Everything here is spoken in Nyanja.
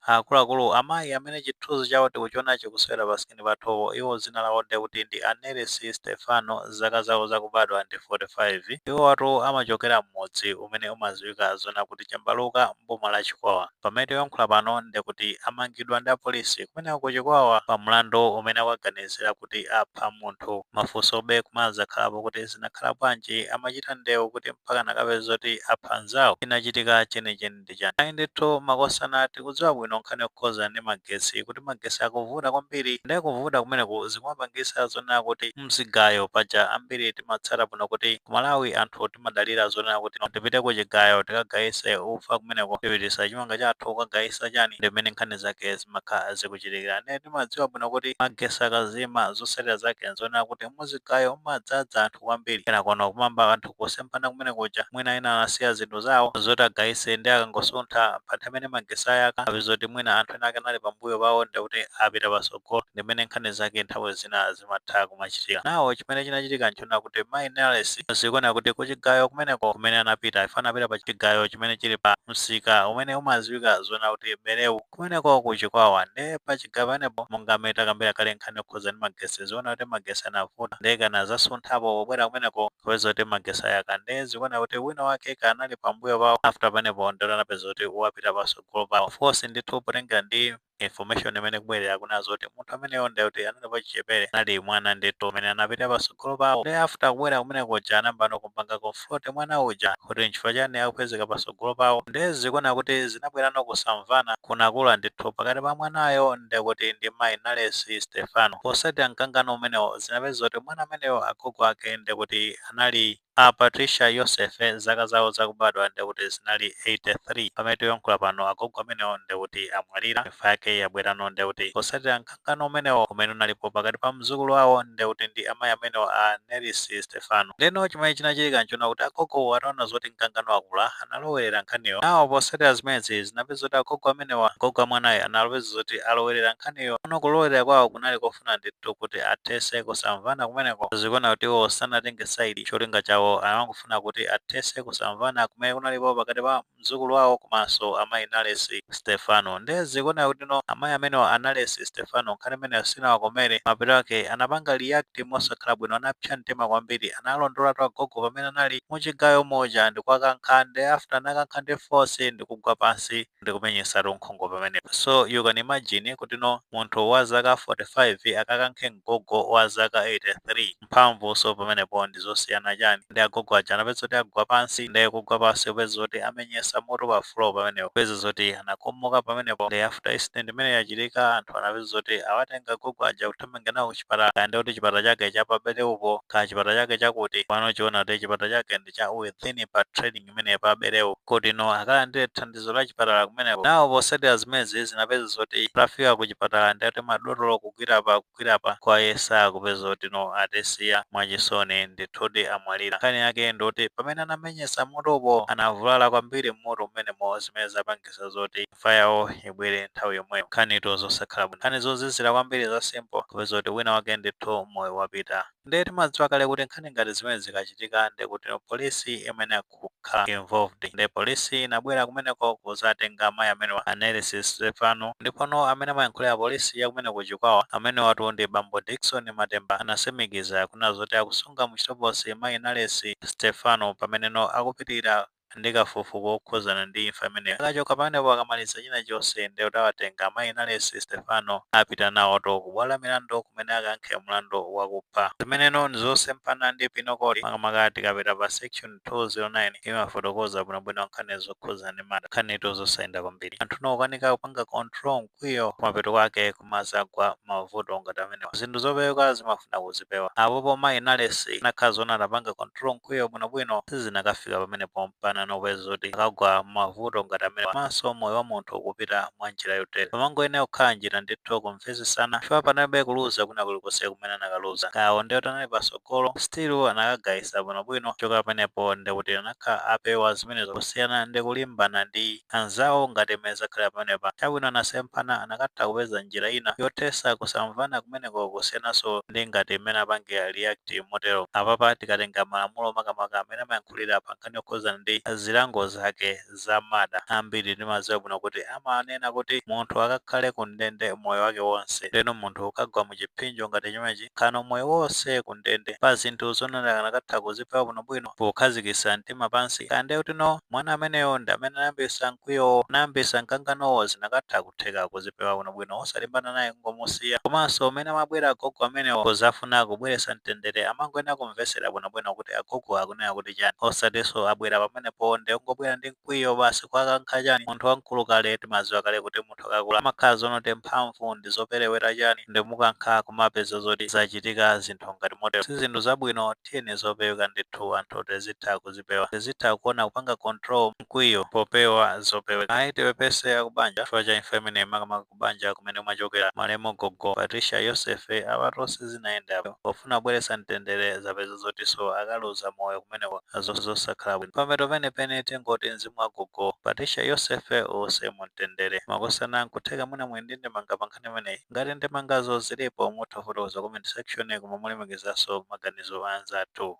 akuluakulu amayi amene chithunzi chawo tikuchionacho kuswera pasikini pathopo iwo dzina lawo ndikuti ndi Anelis Stefano zaka zawo zakubadwa ndi 45. Iwo atu amachokera m'mudzi umene umadziwika zona kuti Chambaluka mboma la Chikwawa. Pamene tikuyankhula pano ndikuti amangidwa ndi apolisi kumeneko ku Chikwawa pa mlandu umene akuganizira kuti apha munthu. Mafunsobe kumazakhalapo kuti zinakhala bwanji amachita ndewu kuti mpaka nakapeza kuti apha anzawo. Chinachitika chenicheni ndi chani? Ayi ndithu makosana tikudziwa bwino nkhani yokukhoza ndi magetsi kuti magetsi akuvuta kwambiri ndi kuvuta kumeneku zikumapangisa zonena kuti mzigayo paja ambiri timatsata bwino kuti ku Malawi anthu timadalira zonena kuti tipite ku chigayo tikagayise ufa kumeneko tipitisa chimanga chathu kukagayisa chani ndi mmene nkhani zake zimakhala zikuchitikira. Ne timadziwa bwino kuti magetsi akazima zosalira zake nzonena kuti muzigayo mumadzaza anthu kwambiri kenakono kumamba anthu kusempana kumene kuja mwina ena anasiya zinthu zawo zoti agayise ndi akangosuntha pa nthawi imene magetsi ayaka apezoti mwina anthu ena ake anali pambuyo pawo ndikuti apita patsogolo ndi mmene nkhani zake nthawi zina zimatha kumachitika. Nawo chimene chinachitika nchonena kuti mayi Nels zikuoneka kuti kuchigayo kumeneko kumene anapita ifana apita pa chigayo chimene chili pa msika umene umadziwika zona kuti Berewu kumeneko ku Chikwawa ndi pa chigayo panepo monga mmene takambira kale nkhani yokukhoza ndi magetsi ziona kuti magetsi anavuta ndi kana zasunthapo pobwera kumeneko kupeza kuti magetsi ayaka ndi zikuoneka kuti wina wake kanali pambuyo pawo after panepo ndikuti anapeza kuti wapita patsogolo pawo. Of course ndithu potengera ndi information imene kubwerera kunazo kuti munthu ameneyo ndikuti anali pachichepere anali mwana ndithu amene anapita patsogolo pawo ndi after kubwera kumeneko kuja anambano kupanga confront mwana uja kuti nchifukwa chani akupezeka patsogolo pawo ndi zikuoneka kuti zinabwerano kusamvana kunakula ndithu pakati pa mwanayo ndikuti ndi mayi Nels Stefano. Posatira mkangano umenewo zinapeza kuti mwana ameneyo agogo ake ndikuti anali Patricia Joseph zaka zawo zakubadwa ndikuti zinali 83. Pamene tikuyankhula pano agogo amenewo ndikuti amwalira imfa yake yabwerano ndikuti posatira mkangano umenewo umene unalipo pakati pa mzukulu wawo ndikuti ndi amayi amenewo a Nels Stefano. Ndeno chimene chinachitika nchona kuti agogo ataona zoti mkangano wakula analowerera nkhaniyo. Nawo posatira zimenezi zinapeza kuti agogo amenewa agogo amwanayo analopeza zoti alowerera nkhaniyo. Pano kulowerera kwawo kunali kofuna ndithu kuti athetse kusamvana kumeneko zikuona kuti iwo sanatenge saidi cholinga chawo amangofuna kuti athetse kusamvana kumene kunalipo pakati pa mzukulu wawo komanso amayi Nels Stefano. Ndi zikuona kuti no amayi amenewa a Nels Stefano nkhani imeneyo sinawakomere mapeto ake anapanga react mosakhala bwino anapsa mtima kwambiri analondolatu agogo pamene anali muchigayo moja ndikuakankha ndi after anakankha ndi force ndikugwa pansi ndikumenyesatu nkhongo pamenepo. So you can imagine kuti no munthu wa zaka 45 akakankhe mgogo wa zaka 83 mphamvu so pamenepo ndizosiyana chani ndi agogo aja anapeza kuti agwa pansi ndi kugwa pansi kupeza zoti amenyesa moto pa floor pamenepo kupeza zoti anakomoka pamenepo ndi after incident imene yachitika anthu anapeza zoti awatenga agogo aja kuthamanga nawo kuchipatala kandi kuti chipatala chake cha Berewu ka chipatala chake chakuti pano chiona kuti chipatala chake ndi cha within pa training imene pa Berewu kuti no akalandire thandizo la chipatala kumeneko. Nawo posatira zimezi zinapeza zoti atafika ku chipatala ndikuti madotolo kukwirapa kwayesa kupeza zoti no atisiya mwachisoni ndithudi amwalira. Nkhani yake ndikuti pamene anamenyesa motopo anavulala kwambiri mmoto umenemo zimene zapangisa zoti imfa yawo ibwere nthawi yomweyo. Nkhanitu zosakhala bwino nkhani zozizira kwambiri za simple kupeza zoti wina wake ndithu moyo wapita. Ndi timadziwa kale kuti nkhani ngati zimene zikachitika ndikuti polisi imene akukhala involved ndi polisi inabwera kumeneko kuzatenga amayi amenewa a Nels Stefano ndipono amene amayankhulira polisi ya kumeneko Chikwawa amene watu ndi bambo Dickson Matemba anasimikiza kuna zoti akusunga muchitoposi mayi Nels Stefano pamene no akupitirira ndi kafukufuku okhuzana ndi imfa imeneyo. Akachoka pamenepo akamaliza china chonse ndikuti awatenga amayi Nels Stefano apita nawo to kubwalo milandu kumene akankhe mlandu wakupha. Zimeneno ndizosempana ndi pinokoli makamaka tikapita pa section 209 imafotokoza bwinobwino nkhani zokhuzana ndi manda nkhanitu zosayenda kwambiri. Anthu nokanika kupanga control mkwiyo kumapeto kwake kumazagwa mavuto ngati amenewa. Zinthu zopewa zimafuna kuzipewa apopo mayi Nels nakhala zona anapanga control mkwiyo bwinobwino sizinakafika pamenepo mpana nopeza zoti akagwa mavuto ngati amenewa maso moyo wa munthu kupita mwa njira yotere. Pamangoyenera kukhala njira ndithu kumvetsesana chifukwa panalibe kuluza kuna kulikonse kumene anakaluza kawo ndikuti anali patsogolo still anakagayisa bwinobwino choka pamenepo ndikuti anakhala apewa zimenezo kusiyana ndi kulimbana ndi anzawo ngati mmene zakhala pamenepa. Chabwino anasempana anakatha kupeza njira ina yothesa kusamvana kumeneko kusiyananso ndi ngati mmene apangira react motero. Apapa tikatenga malamulo makamaka amene amayankhulira pa nkhani yokhuzana ndi zilango zake za mada ambiri ndimaziwa bwino kuti amanena kuti munthu akakhale ku ndende moyo wake wonse. Lero munthu ukagwa mu chipinjo ngati chimenechi khano moyo wonse ku ndende pa zinthu zonena kanakatha kuzipewa bwinobwino pokhazikitsa mtima pansi kande kuti no mwana ameneyo ndi amene anayambitsa mkwiyo anayambitsa mkanganowo zinakatha kutheka kuzipewa bwinobwino osalimbana naye ngomusiya. Komanso umene amabwera agogo amenewo pozafuna kubweretsa mtendere amangoyenera kumvetsera bwinobwino kuti agogo akunena kuti chani osatinso abwera pamenepo ndi ungobwera ndi mkwiyo basi kwakankha chani. Munthu wamkulu kale timaziwa kale kuti munthu akakula amakhala zonoti mphamvu ndi zoperewera chani ndi mukankha kumapeza zoti zachitika zinthu ngati motero. Si zinthu zabwino tiyeni zopeweka ndithu anthu tizitha kuzipewa tizitha kuona kupanga control mkwiyo popewa zopeweka. Ayi tiwepese akubanja chifukwa cha imfa imene makamaka kubanja kumene umachokera malemu gogo Patricia Joseph apatonse zinayenda pofuna kubweretsa mtendere zapeza zotinso akaluza moyo kumeneko zosakhala bwino. Pameto penepene tingoti mzimu wa gogo Patricia Joseph uwuse mu mtendere makosana nkutheka mwina muli ndi ndemanga pa nkhani imeneyi. Ngati ndemangazo zilipo mutha kufotokoza comment section komwe mulemekeza maganizo a anzathu.